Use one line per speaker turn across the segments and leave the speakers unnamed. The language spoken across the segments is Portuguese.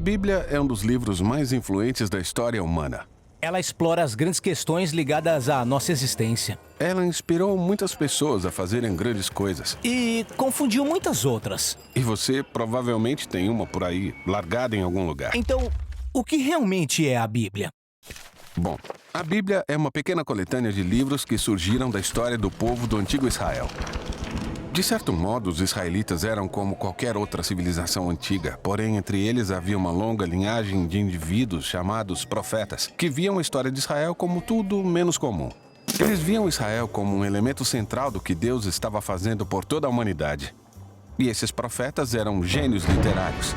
Bíblia é um dos livros mais influentes da história humana.
Ela explora as grandes questões ligadas à nossa existência.
Ela inspirou muitas pessoas a fazerem grandes coisas.
E confundiu muitas outras.
E você provavelmente tem uma por aí, largada em algum lugar.
Então, o que realmente é a Bíblia?
Bom, a Bíblia é uma pequena coletânea de livros que surgiram da história do povo do antigo Israel. De certo modo, os israelitas eram como qualquer outra civilização antiga, porém entre eles havia uma longa linhagem de indivíduos chamados profetas, que viam a história de Israel como tudo menos comum. Eles viam Israel como um elemento central do que Deus estava fazendo por toda a humanidade. E esses profetas eram gênios literários.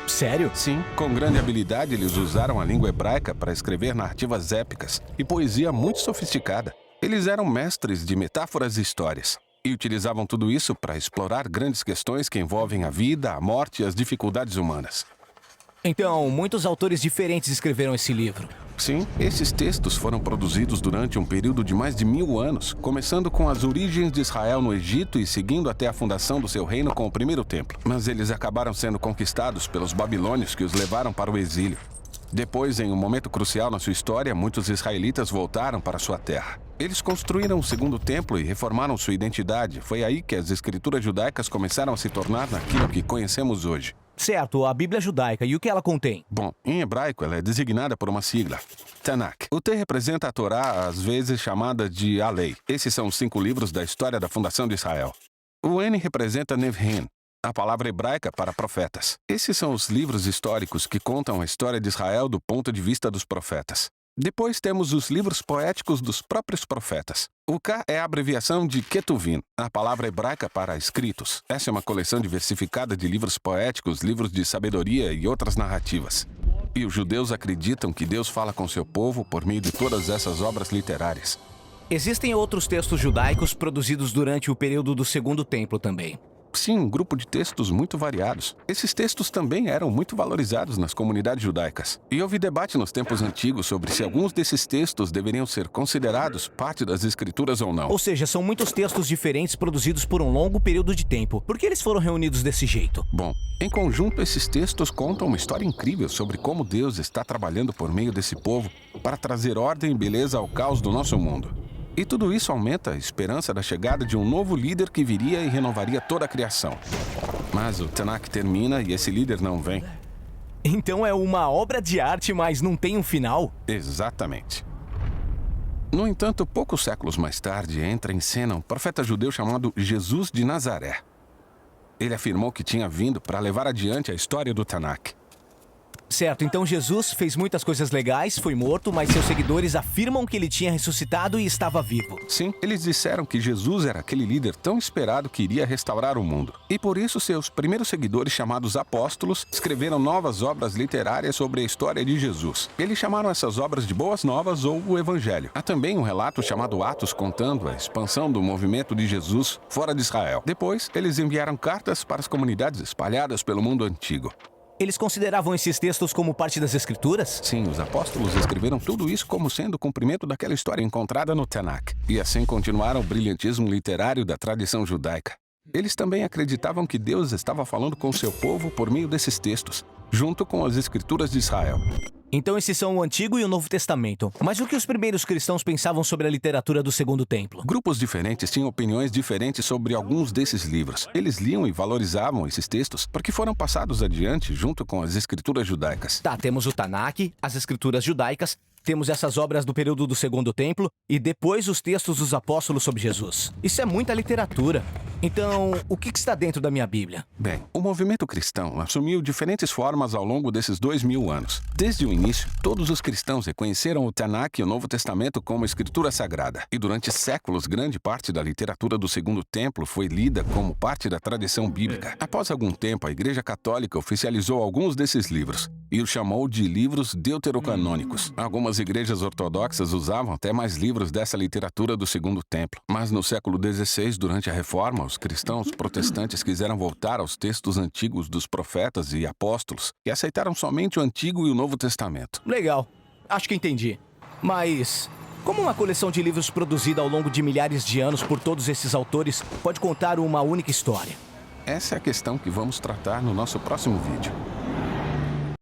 Sério?
Sim, com grande habilidade eles usaram a língua hebraica para escrever narrativas épicas e poesia muito sofisticada. Eles eram mestres de metáforas e histórias. E utilizavam tudo isso para explorar grandes questões que envolvem a vida, a morte e as dificuldades humanas.
Então, muitos autores diferentes escreveram esse livro.
Sim, esses textos foram produzidos durante um período de mais de 1000 anos, começando com as origens de Israel no Egito e seguindo até a fundação do seu reino com o primeiro templo. Mas eles acabaram sendo conquistados pelos babilônios que os levaram para o exílio. Depois, em um momento crucial na sua história, muitos israelitas voltaram para sua terra. Eles construíram o segundo templo e reformaram sua identidade. Foi aí que as escrituras judaicas começaram a se tornar naquilo que conhecemos hoje.
Certo, a Bíblia judaica. E o que ela contém?
Bom, em hebraico ela é designada por uma sigla, Tanakh. O T representa a Torá, às vezes chamada de a Lei. Esses são os 5 livros da história da fundação de Israel. O N representa Nevhem, a palavra hebraica para profetas. Esses são os livros históricos que contam a história de Israel do ponto de vista dos profetas. Depois temos os livros poéticos dos próprios profetas. O K é a abreviação de Ketuvim, a palavra hebraica para escritos. Essa é uma coleção diversificada de livros poéticos, livros de sabedoria e outras narrativas. E os judeus acreditam que Deus fala com seu povo por meio de todas essas obras literárias.
Existem outros textos judaicos produzidos durante o período do Segundo Templo também.
Sim, um grupo de textos muito variados. Esses textos também eram muito valorizados nas comunidades judaicas. E houve debate nos tempos antigos sobre se alguns desses textos deveriam ser considerados parte das escrituras ou não.
Ou seja, são muitos textos diferentes produzidos por um longo período de tempo. Por que eles foram reunidos desse jeito?
Bom, em conjunto, esses textos contam uma história incrível sobre como Deus está trabalhando por meio desse povo para trazer ordem e beleza ao caos do nosso mundo. E tudo isso aumenta a esperança da chegada de um novo líder que viria e renovaria toda a criação. Mas o Tanakh termina e esse líder não vem.
Então é uma obra de arte, mas não tem um final?
Exatamente. No entanto, poucos séculos mais tarde, entra em cena um profeta judeu chamado Jesus de Nazaré. Ele afirmou que tinha vindo para levar adiante a história do Tanakh.
Certo, então Jesus fez muitas coisas legais, foi morto, mas seus seguidores afirmam que ele tinha ressuscitado e estava vivo.
Sim, eles disseram que Jesus era aquele líder tão esperado que iria restaurar o mundo. E por isso seus primeiros seguidores, chamados apóstolos, escreveram novas obras literárias sobre a história de Jesus. Eles chamaram essas obras de Boas Novas ou o Evangelho. Há também um relato chamado Atos contando a expansão do movimento de Jesus fora de Israel. Depois, eles enviaram cartas para as comunidades espalhadas pelo mundo antigo.
Eles consideravam esses textos como parte das Escrituras?
Sim, os apóstolos escreveram tudo isso como sendo o cumprimento daquela história encontrada no Tanakh. E assim continuaram o brilhantismo literário da tradição judaica. Eles também acreditavam que Deus estava falando com seu povo por meio desses textos, junto com as Escrituras de Israel.
Então esses são o Antigo e o Novo Testamento. Mas o que os primeiros cristãos pensavam sobre a literatura do Segundo Templo?
Grupos diferentes tinham opiniões diferentes sobre alguns desses livros. Eles liam e valorizavam esses textos porque foram passados adiante junto com as escrituras judaicas.
Tá, temos o Tanakh, as escrituras judaicas, temos essas obras do período do Segundo Templo e depois os textos dos apóstolos sobre Jesus. Isso é muita literatura. Então, o que está dentro da minha Bíblia?
Bem, o movimento cristão assumiu diferentes formas ao longo desses 2000 anos. Desde o início, todos os cristãos reconheceram o Tanakh e o Novo Testamento como escritura sagrada. E durante séculos, grande parte da literatura do Segundo Templo foi lida como parte da tradição bíblica. Após algum tempo, a Igreja Católica oficializou alguns desses livros e os chamou de livros deuterocanônicos. Algumas igrejas ortodoxas usavam até mais livros dessa literatura do Segundo Templo. Mas no século XVI, durante a Reforma, os cristãos protestantes quiseram voltar aos textos antigos dos profetas e apóstolos e aceitaram somente o Antigo e o Novo Testamento.
Legal. Acho que entendi. Mas como uma coleção de livros produzida ao longo de milhares de anos por todos esses autores pode contar uma única história?
Essa é a questão que vamos tratar no nosso próximo vídeo.